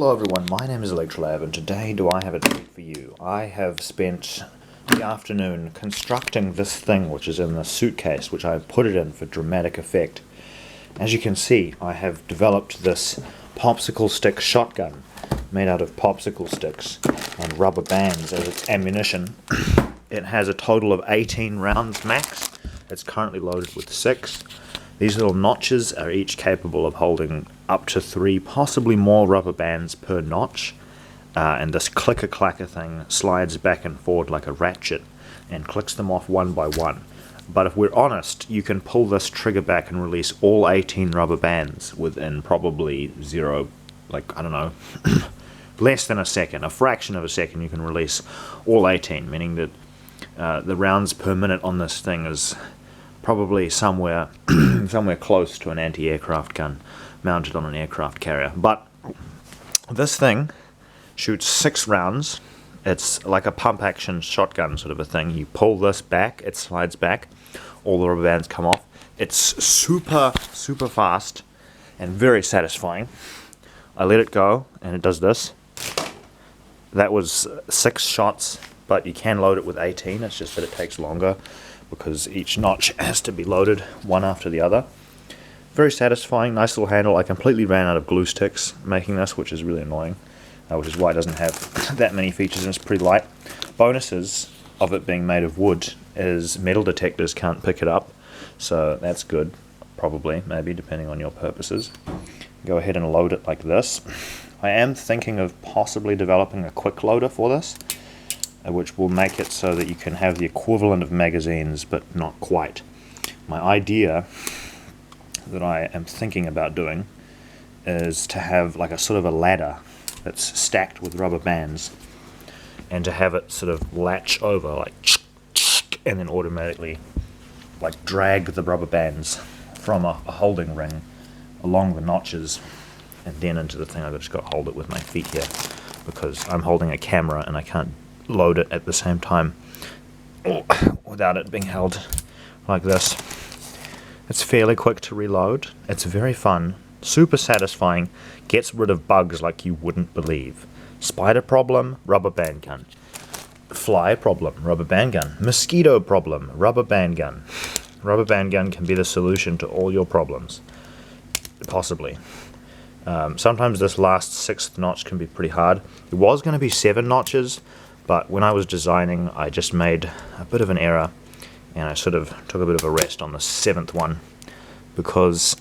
Hello everyone, my name is Olectralab and today do I have a treat for you. I have spent the afternoon constructing this thing which is in the suitcase, which I have put it in for dramatic effect. As you can see, I have developed this popsicle stick shotgun made out of popsicle sticks and rubber bands as its ammunition. It has a total of 18 rounds max. It's currently loaded with 6. These little notches are each capable of holding up to 3, possibly more rubber bands per notch. And this clicker-clacker thing slides back and forward like a ratchet and clicks them off one by one. But if we're honest, you can pull this trigger back and release all 18 rubber bands within probably less than a second. A fraction of a second you can release all 18, meaning that the rounds per minute on this thing is probably somewhere close to an anti-aircraft gun mounted on an aircraft carrier. But this thing shoots 6 rounds. It's like a pump action shotgun sort of a thing. You pull this back, it slides back, all the rubber bands come off. It's super fast and very satisfying. I let it go and it does this. That was 6 shots, but you can load it with 18. It's just that it takes longer because each notch has to be loaded one after the other. Very satisfying, nice little handle. I completely ran out of glue sticks making this, which is really annoying, which is why it doesn't have that many features and it's pretty light. Bonuses of it being made of wood is metal detectors can't pick it up, so that's good, probably, maybe, depending on your purposes. Go ahead and load it like this. I am thinking of possibly developing a quick loader for this, which will make it so that you can have the equivalent of magazines, but not quite. My idea that I am thinking about doing is to have like a sort of a ladder that's stacked with rubber bands, and to have it sort of latch over, like, and then automatically like drag the rubber bands from a holding ring along the notches and then into the thing. I've just got to hold it with my feet here because I'm holding a camera and I can't load it at the same time without it being held like this. It's fairly quick to reload. It's very fun, super satisfying, gets rid of bugs like you wouldn't believe. Spider problem, rubber band gun. Fly problem, rubber band gun. Mosquito problem, rubber band gun. Rubber band gun can be the solution to all your problems. Possibly. Sometimes this last 6th notch can be pretty hard. It was going to be 7 notches, but when I was designing, I just made a bit of an error, and I sort of took a bit of a rest on the 7th one, because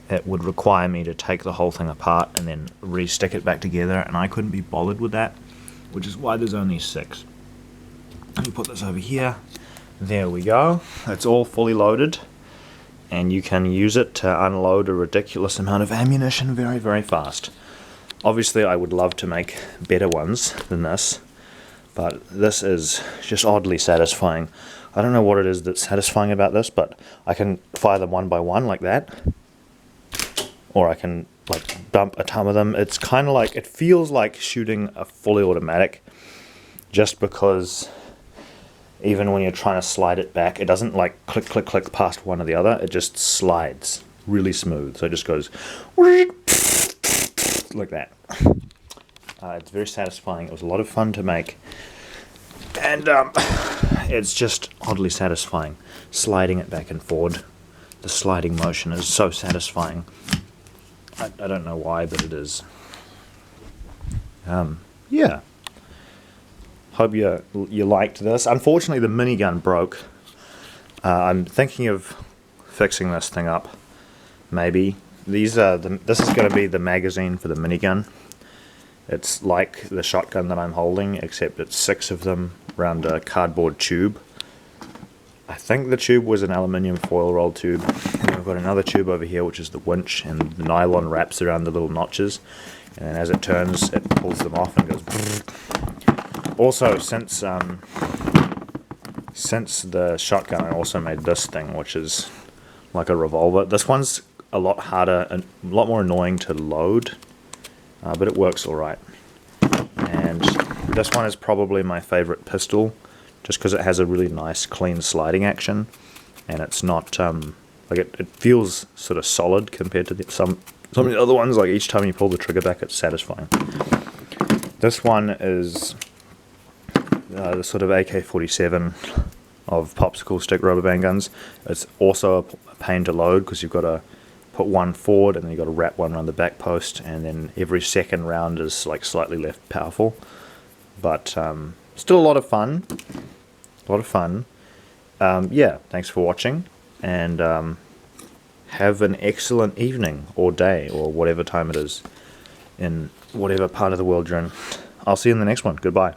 it would require me to take the whole thing apart and then re-stick it back together, and I couldn't be bothered with that, which is why there's only 6. Let me put this over here. There we go. It's all fully loaded, and you can use it to unload a ridiculous amount of ammunition very fast. Obviously I would love to make better ones than this, but this is just oddly satisfying. I don't know what it is that's satisfying about this, but I can fire them one by one like that, or I can like dump a ton of them. It's kind of like, it feels like shooting a fully automatic, just because even when you're trying to slide it back, it doesn't like click past one or the other. It just slides really smooth, so it just goes like that. It's very satisfying. It was a lot of fun to make, and it's just oddly satisfying sliding it back and forward. The sliding motion is so satisfying. I don't know why, but it is. Yeah. Hope you liked this. Unfortunately, the minigun broke. I'm thinking of fixing this thing up. Maybe. This is going to be the magazine for the minigun. It's like the shotgun that I'm holding, except it's 6 of them around a cardboard tube. I think the tube was an aluminium foil roll tube. And I've got another tube over here, which is the winch, and the nylon wraps around the little notches. And then as it turns, it pulls them off and goes. Also, since the shotgun, I also made this thing, which is like a revolver. This one's a lot harder and a lot more annoying to load, but it works alright. And this one is probably my favorite pistol, just because it has a really nice clean sliding action, and it's not like it feels sort of solid compared to some Some of the other ones, like each time you pull the trigger back, it's satisfying. This one is the sort of AK-47 of popsicle stick rubber band guns. It's also a pain to load because you've got to put one forward and then you've got to wrap one around the back post, and then every second round is like slightly less powerful. But still a lot of fun. Yeah, thanks for watching, and have an excellent evening or day or whatever time it is in whatever part of the world you're in. I'll see you in the next one. Goodbye.